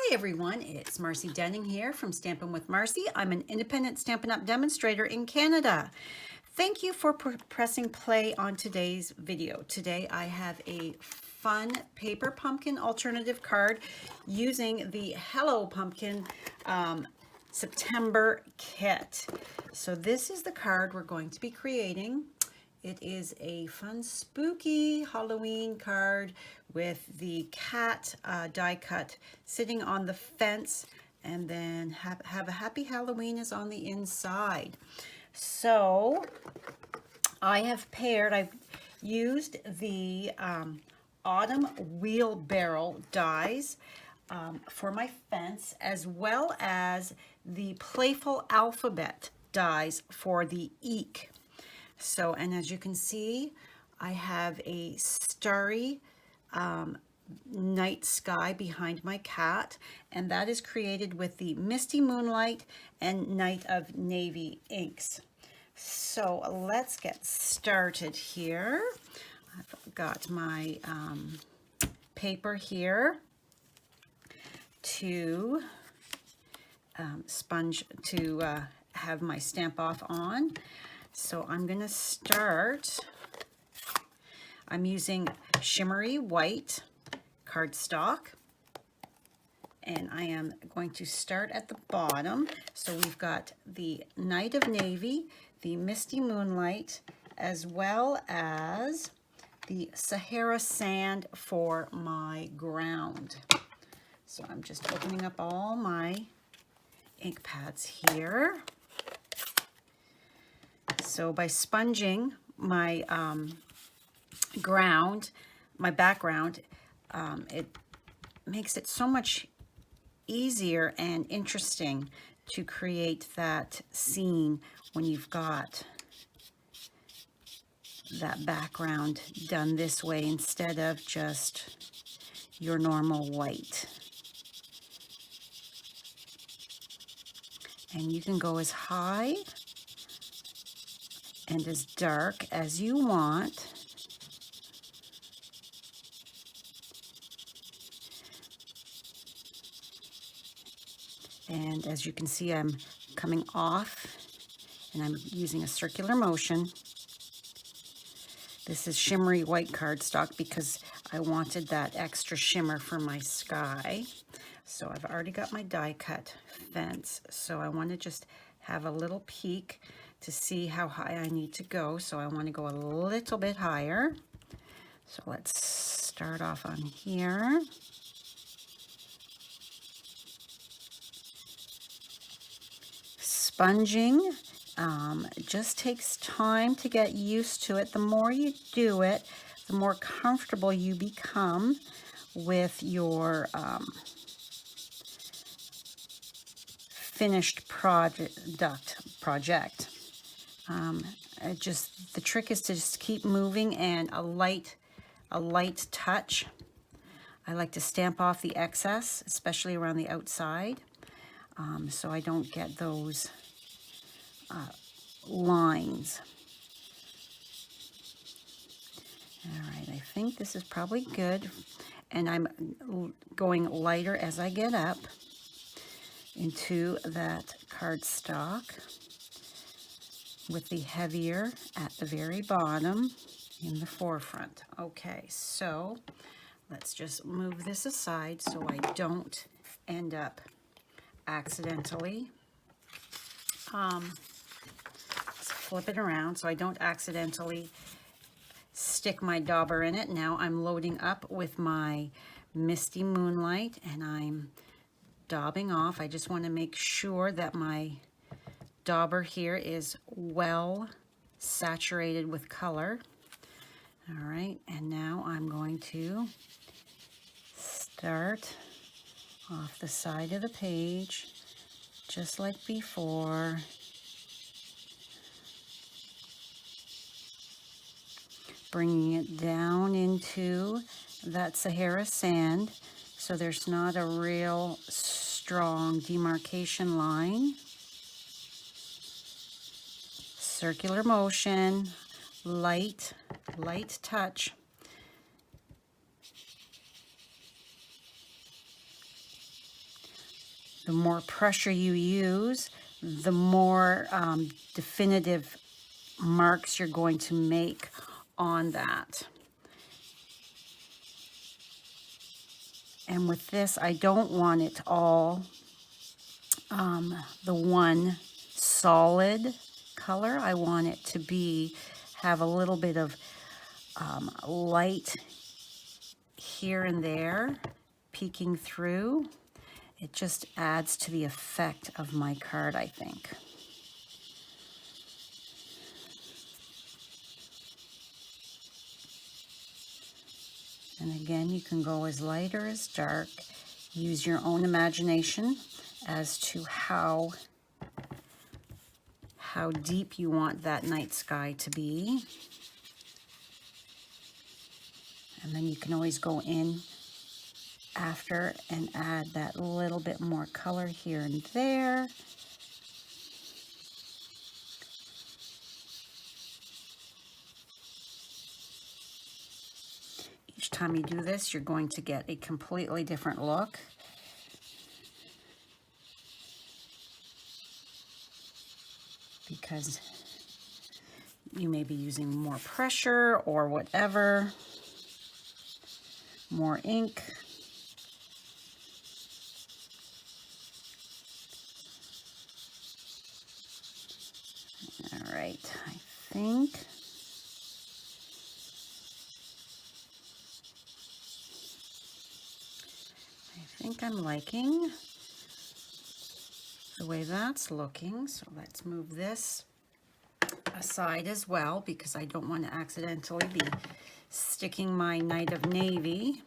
Hi everyone, it's Marcy Denning here from Stampin' with Marcy. I'm an independent Stampin' Up! Demonstrator in Canada. Thank you for pressing play on today's video. Today I have a fun paper pumpkin alternative card using the Hello Pumpkin September kit. So this is the card we're going to be creating. It is a fun, spooky Halloween card with the cat die cut sitting on the fence, and then have a happy Halloween is on the inside. So I've used the autumn wheelbarrow dies for my fence, as well as the playful alphabet dies for the eek. So, and as you can see, I have a starry night sky behind my cat, and that is created with the Misty Moonlight and Night of Navy inks. So let's get started here. I've got my paper here to sponge to have my stamp off on. So I'm going to start. I'm using shimmery white cardstock, and I am going to start at the bottom. So we've got the Night of Navy, the Misty Moonlight, as well as the Sahara Sand for my ground. So I'm just opening up all my ink pads here. So by sponging my my background, it makes it so much easier and interesting to create that scene when you've got that background done this way instead of just your normal white. And you can go as high and as dark as you want. And as you can see, I'm coming off and I'm using a circular motion. This is shimmery white cardstock because I wanted that extra shimmer for my sky. So I've already got my die cut fence. So I want to just have a little peek to see how high I need to go. So I want to go a little bit higher. So let's start off on here. Sponging just takes time to get used to it. The more you do it, the more comfortable you become with your finished project. The trick is to just keep moving, and a light touch. I like to stamp off the excess, especially around the outside, so I don't get those lines. All right, I think this is probably good, and I'm going lighter as I get up into that cardstock, with the heavier at the very bottom in the forefront. Okay, so let's just move this aside so I don't end up accidentally. Let's flip it around so I don't accidentally stick my dauber in it. Now I'm loading up with my Misty Moonlight, and I'm daubing off. I just want to make sure that my dauber here is well saturated with color. All right, and now I'm going to start off the side of the page just like before. Bringing it down into that Sahara Sand so there's not a real strong demarcation line. Circular motion, light touch. The more pressure you use, the more definitive marks you're going to make on that. And with this, I don't want it all the one solid color. I want it to have a little bit of light here and there peeking through. It just adds to the effect of my card, I think. And again, you can go as light or as dark. Use your own imagination as to how deep you want that night sky to be. And then you can always go in after and add that little bit more color here and there. Each time you do this, you're going to get a completely different look. Because you may be using more pressure or whatever, more ink. All right, I think I'm liking the way that's looking. So let's move this aside as well, because I don't want to accidentally be sticking my Night of Navy.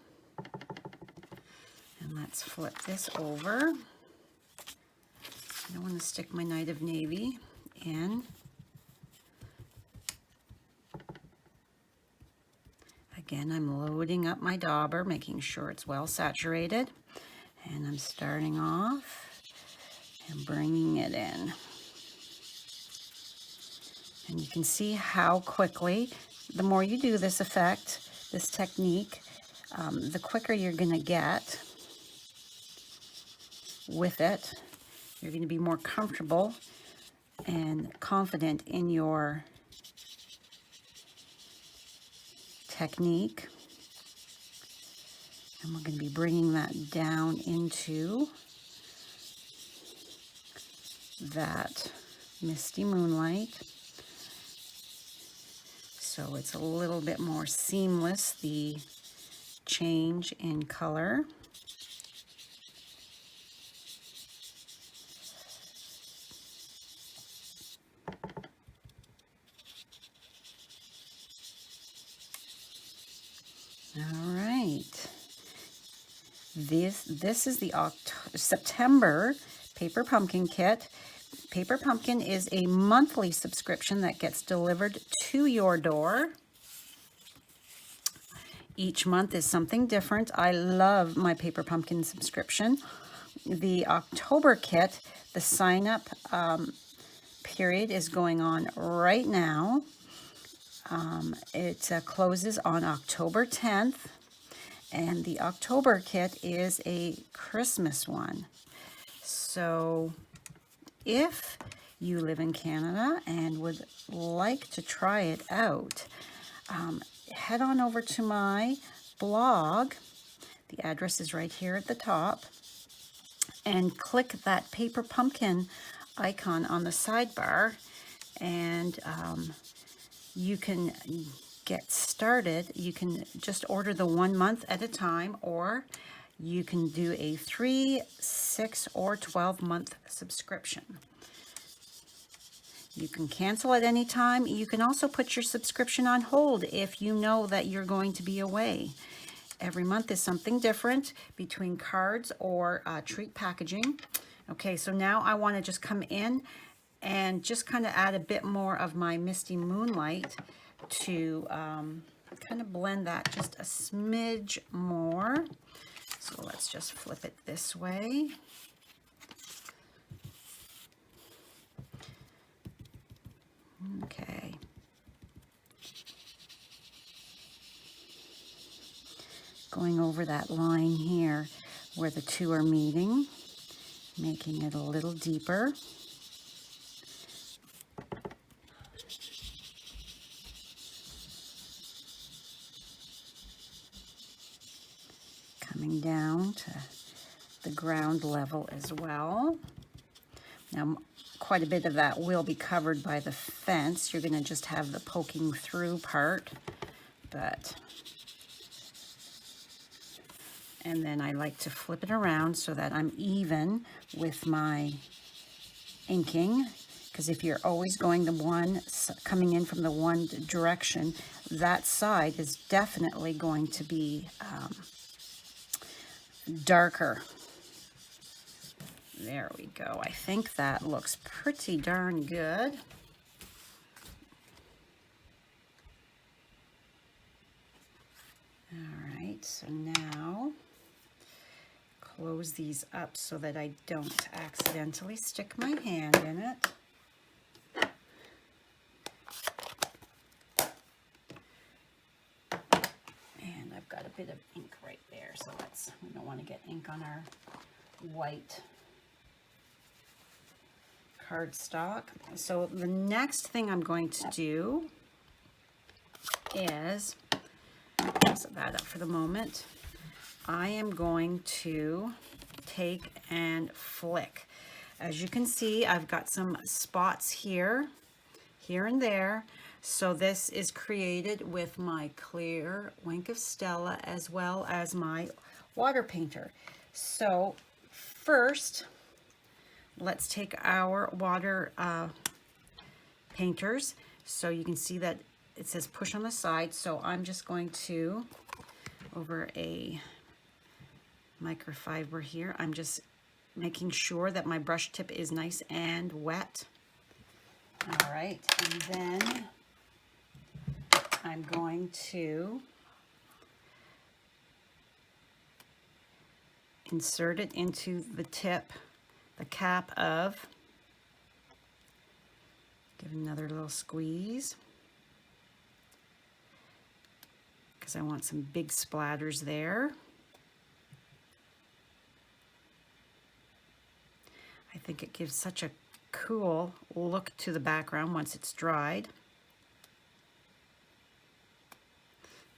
And let's flip this over. I don't want to stick my Night of Navy in. Again, I'm loading up my dauber, making sure it's well saturated. And I'm starting off and bringing it in. And you can see how quickly, the more you do this effect, this technique, the quicker you're going to get with it. You're going to be more comfortable and confident in your technique. And we're going to be bringing that down into that misty moonlight. So it's a little bit more seamless, the change in color. All right. This is the September Paper Pumpkin Kit. Paper Pumpkin is a monthly subscription that gets delivered to your door. Each month is something different. I love my Paper Pumpkin subscription. The October kit, the sign-up period is going on right now. It closes on October 10th, and the October kit is a Christmas one. So if you live in Canada and would like to try it out, head on over to my blog. The address is right here at the top, and click that Paper Pumpkin icon on the sidebar, and you can get started. You can just order the 1 month at a time, or you can do a 3, 6, or 12-month subscription. You can cancel at any time. You can also put your subscription on hold if you know that you're going to be away. Every month is something different between cards or treat packaging. Okay, so now I want to just come in and just kind of add a bit more of my Misty Moonlight to kind of blend that just a smidge more. So let's just flip it this way. Okay. Going over that line here where the two are meeting. making it a little deeper. Coming down to the ground level as well. Now, quite a bit of that will be covered by the fence. You're going to just have the poking through part, but... And then I like to flip it around so that I'm even with my inking, because if you're always going the one, coming in from the one direction, that side is definitely going to be darker. There we go. I think that looks pretty darn good. All right, so now close these up so that I don't accidentally stick my hand in it. And I've got a bit of ink right there, so we don't want to get ink on our white cardstock. So the next thing I'm going to do is, set that up for the moment, I am going to take and flick. As you can see, I've got some spots here and there. So this is created with my clear Wink of Stella as well as my water painter. So first, let's take our water painters. So you can see that it says push on the side. So I'm just going to, over a microfiber here, I'm just making sure that my brush tip is nice and wet. All right, and then I'm going to insert it into the tip, the cap of, give another little squeeze, because I want some big splatters there. I think it gives such a cool look to the background once it's dried.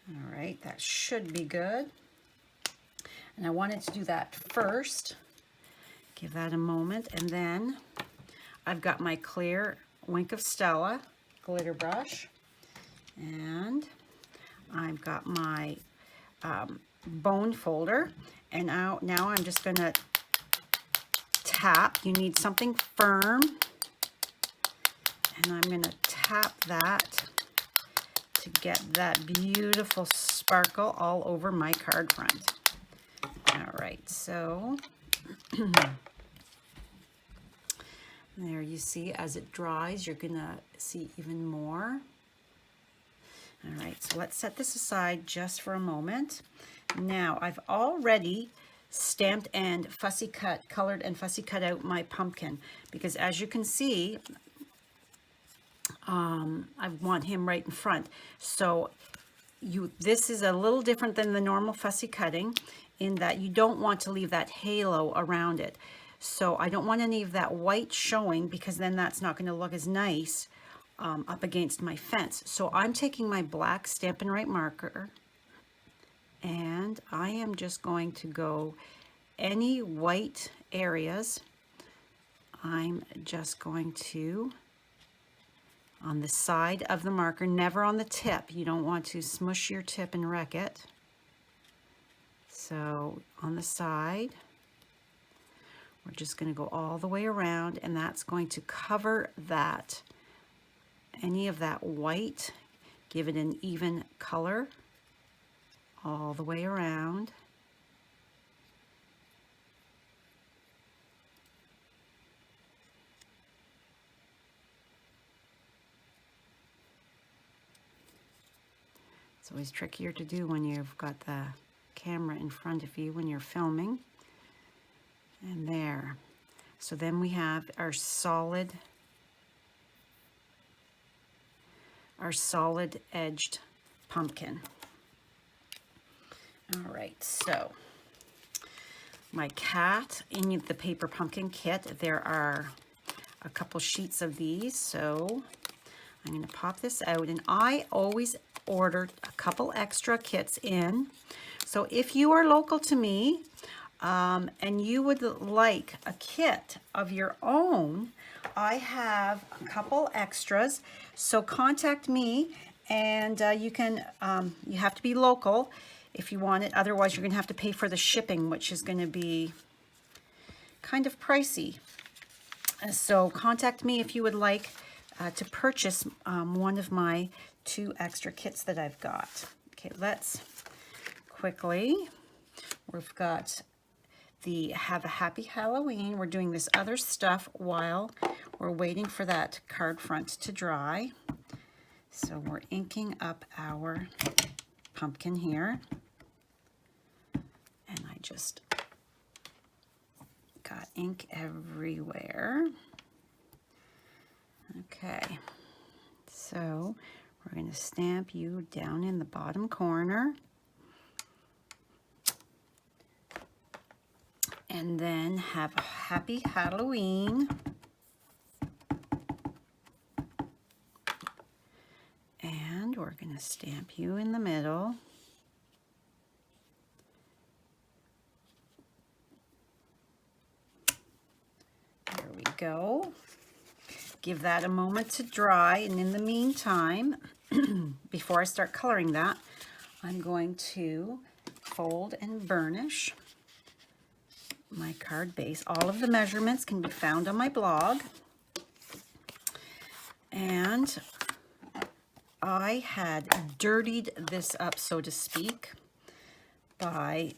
All right, that should be good. And I wanted to do that first. Give that a moment, and then I've got my clear Wink of Stella glitter brush, and I've got my bone folder, and now I'm just going to tap. You need something firm, and I'm going to tap that to get that beautiful sparkle all over my card front. All right, so there you see, as it dries, you're gonna see even more. All right, so let's set this aside just for a moment. Now, I've already stamped and fussy cut, colored and fussy cut out my pumpkin, because as you can see, I want him right in front. So this is a little different than the normal fussy cutting in that you don't want to leave that halo around it. So I don't want any of that white showing, because then that's not going to look as nice up against my fence. So I'm taking my black Stampin' Right marker, and I am just going to go any white areas. I'm just going to, on the side of the marker, never on the tip. You don't want to smush your tip and wreck it. So on the side, we're just going to go all the way around, and that's going to cover that, any of that white, give it an even color all the way around. It's always trickier to do when you've got the camera in front of you when you're filming. And there. So then we have our solid edged pumpkin. All right, so my cat in the paper pumpkin kit. There are a couple sheets of these, so I'm going to pop this out, and I always ordered a couple extra kits in. So if you are local to me and you would like a kit of your own, I have a couple extras. So contact me, and you have to be local if you want it. Otherwise, you're going to have to pay for the shipping, which is going to be kind of pricey. So contact me if you would like to purchase one of my 2 extra kits that I've got. Okay, let's quickly, we've got the Have a Happy Halloween. We're doing this other stuff while we're waiting for that card front to dry. So we're inking up our pumpkin here. And I just got ink everywhere. Okay, so we're going to stamp you down in the bottom corner. And then Have a Happy Halloween. And we're going to stamp you in the middle. There we go. Give that a moment to dry, and in the meantime, before I start coloring that, I'm going to fold and burnish my card base. All of the measurements can be found on my blog. And I had dirtied this up, so to speak, by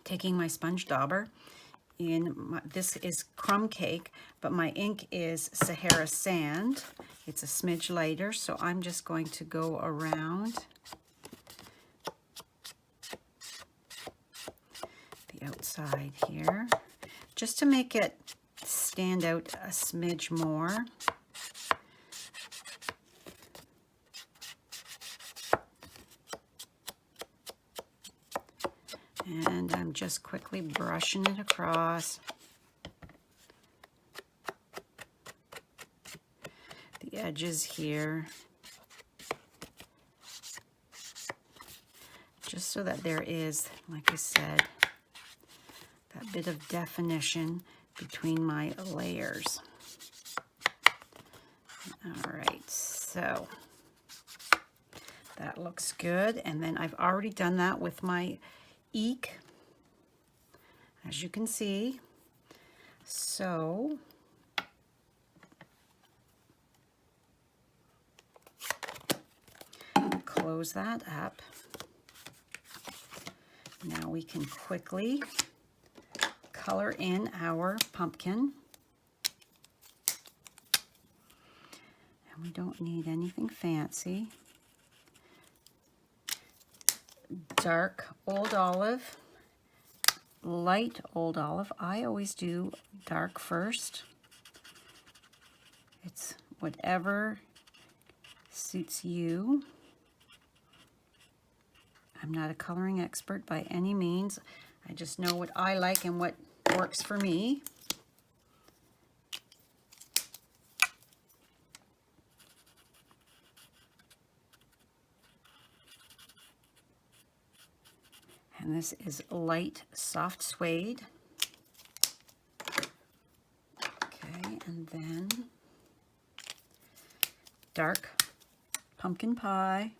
taking my sponge dauber in this is crumb cake, but my ink is Sahara Sand. It's a smidge lighter, so I'm just going to go around the outside here, just to make it stand out a smidge more. And I'm just quickly brushing it across the edges here, just so that there is, like I said, that bit of definition between my layers. All right, so that looks good. And then I've already done that with my eek, as you can see. So close that up. Now we can quickly color in our pumpkin. And we don't need anything fancy. Dark Old Olive, light Old Olive. I always do dark first. It's whatever suits you. I'm not a coloring expert by any means. I just know what I like and what works for me. And this is light soft suede. Okay, and then dark pumpkin pie.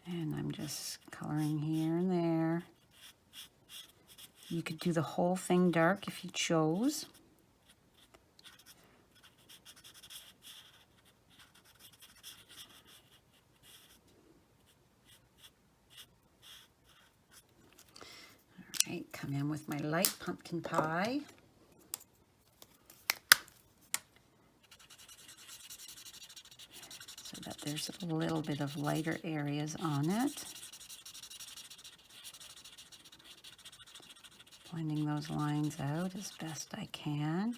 And I'm just coloring here and there. You could do the whole thing dark if you chose. All right, come in with my light pumpkin pie. So that there's a little bit of lighter areas on it. Blending those lines out as best I can.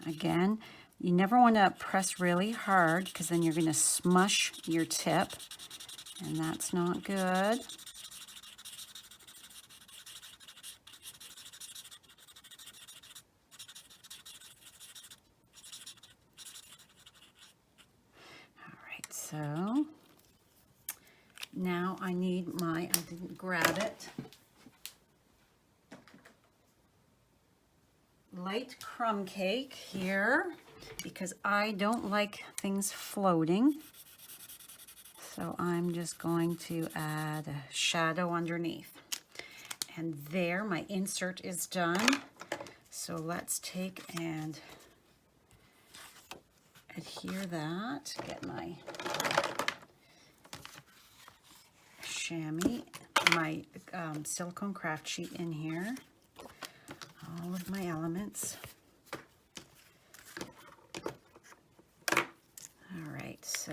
Again, you never want to press really hard because then you're going to smush your tip, and that's not good. All right, so now I need my, I didn't grab it, light crumb cake here because I don't like things floating. So I'm just going to add a shadow underneath. And there, my insert is done. So let's take and adhere that, get my chamois, my silicone craft sheet in here, all of my elements. All right, so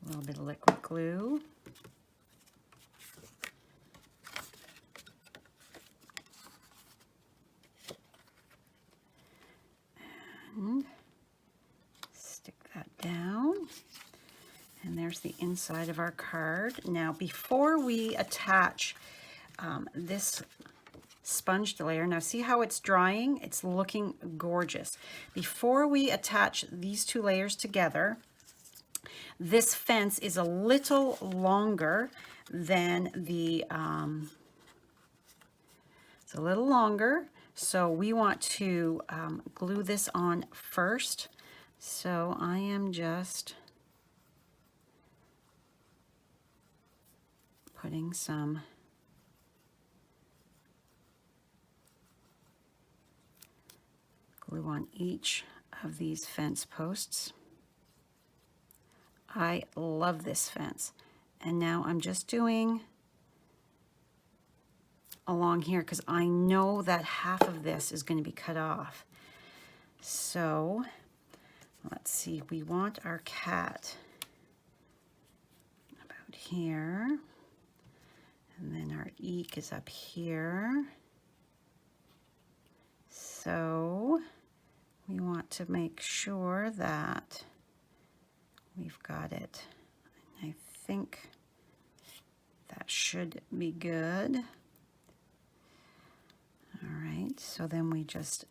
a little bit of liquid glue. And stick that down. And there's the inside of our card. Now, before we attach this sponged layer, now see how it's drying? It's looking gorgeous. Before we attach these two layers together, this fence is a little longer than the, it's a little longer, so we want to glue this on first. So I am just putting some glue on each of these fence posts. I love this fence. And now I'm just doing along here because I know that half of this is going to be cut off. So let's see, we want our cat about here. And then our eek is up here. So we want to make sure that we've got it. I think that should be good. All right, so then we just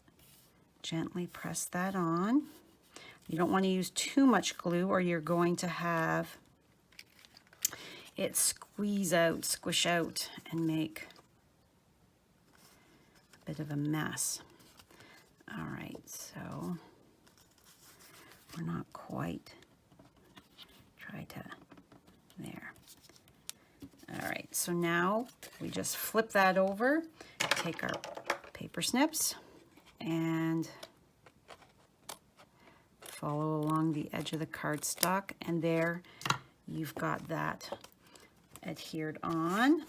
gently press that on. You don't want to use too much glue or you're going to have it squeeze out, squish out, and make a bit of a mess. All right, so we're not quite, try to, there. All right, so now we just flip that over, take our paper snips, and follow along the edge of the cardstock, and there you've got that adhered on.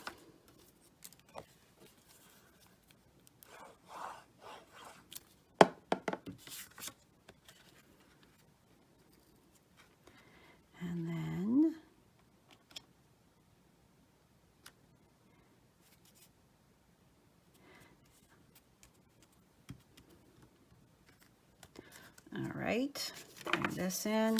And then all right, bring this in.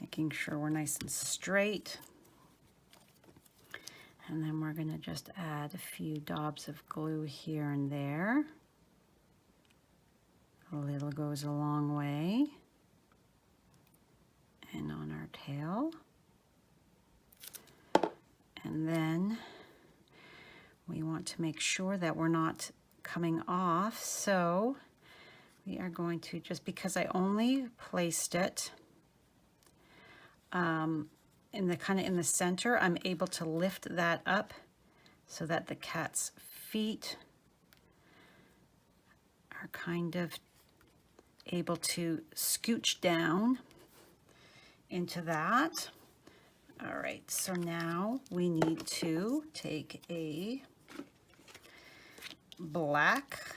Making sure we're nice and straight. And then we're going to just add a few daubs of glue here and there. A little goes a long way. And on our tail. And then we want to make sure that we're not coming off. So we are going to, just because I only placed it in the kind of in the center, I'm able to lift that up so that the cat's feet are kind of able to scooch down into that. All right, so now we need to take a black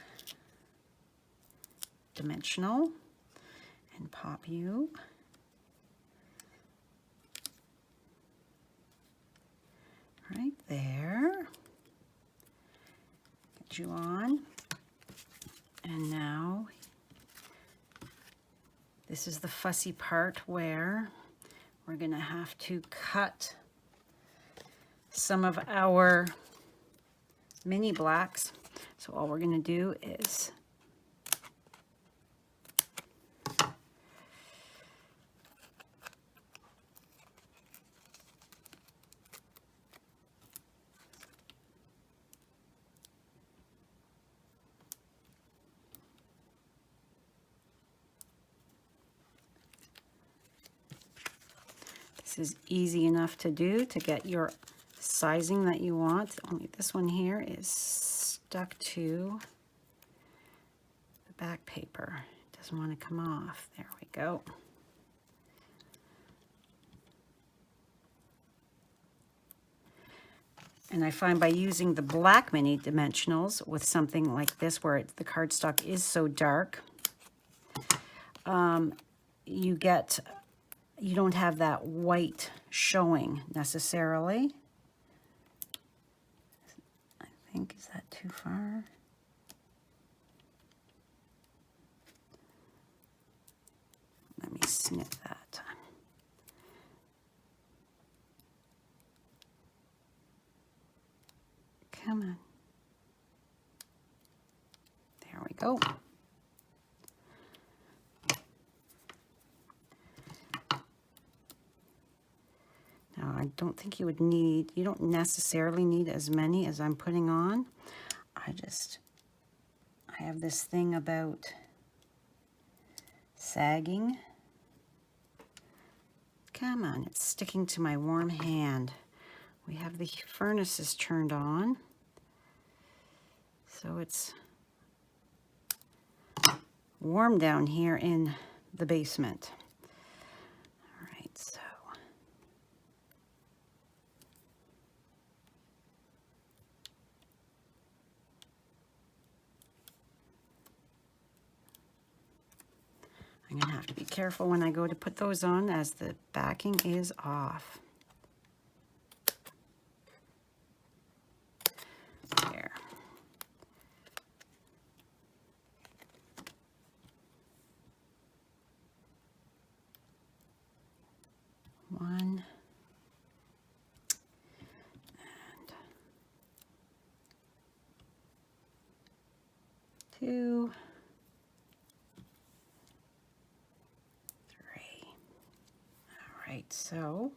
dimensional and pop you right there. Get you on. And now this is the fussy part where we're going to have to cut some of our mini blacks. So all we're going to do is this is easy enough to do to get your sizing that you want. Only this one here is stuck to the back paper. It doesn't want to come off. There we go. And I find by using the black mini dimensionals with something like this where the cardstock is so dark, you don't have that white showing necessarily. I think, is that too far? Let me snip that. Come on. There we go. Now, I don't think you don't necessarily need as many as I'm putting on. I have this thing about sagging. Come on, it's sticking to my warm hand. We have the furnaces turned on, so it's warm down here in the basement. All right, so I'm going to have to be careful when I go to put those on, as the backing is off. There. One. And two. Right, so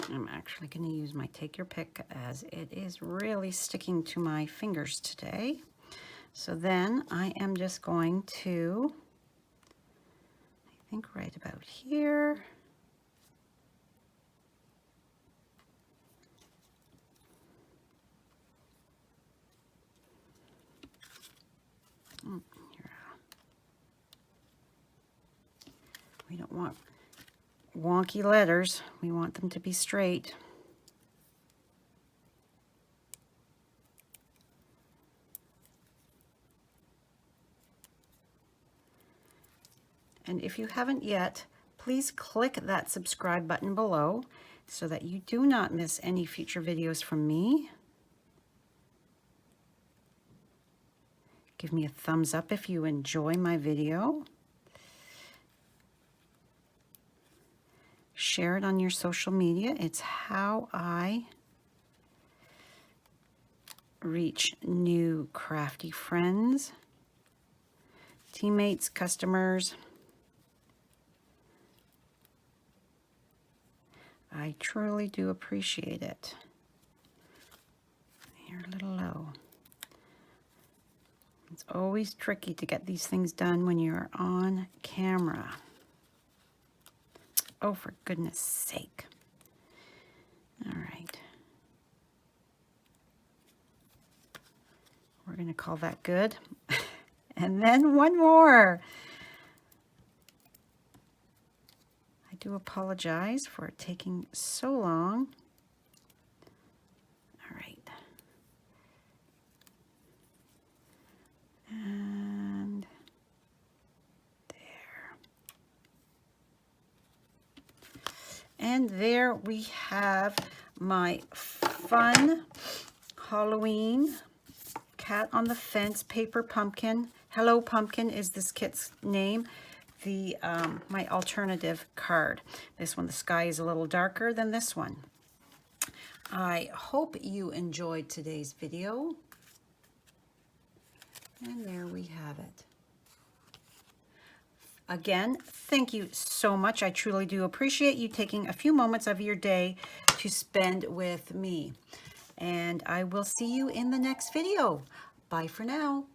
I'm actually going to use my take your pick, as it is really sticking to my fingers today. So then I am just going to, I think right about here. We don't want wonky letters. We want them to be straight. And if you haven't yet, please click that subscribe button below so that you do not miss any future videos from me. Give me a thumbs up if you enjoy my video. Share it on your social media. It's how I reach new crafty friends, teammates, customers. I truly do appreciate it. You're a little low. It's always tricky to get these things done when you're on camera. Oh, for goodness sake. All right. We're going to call that good. And then one more. I do apologize for it taking so long. All right. And there. And there we have my fun Halloween cat on the fence paper pumpkin. Hello Pumpkin is this kit's name. The my alternative card. This one, the sky is a little darker than this one. I hope you enjoyed today's video. And there we have it. Again, thank you so much. I truly do appreciate you taking a few moments of your day to spend with me. And I will see you in the next video. Bye for now.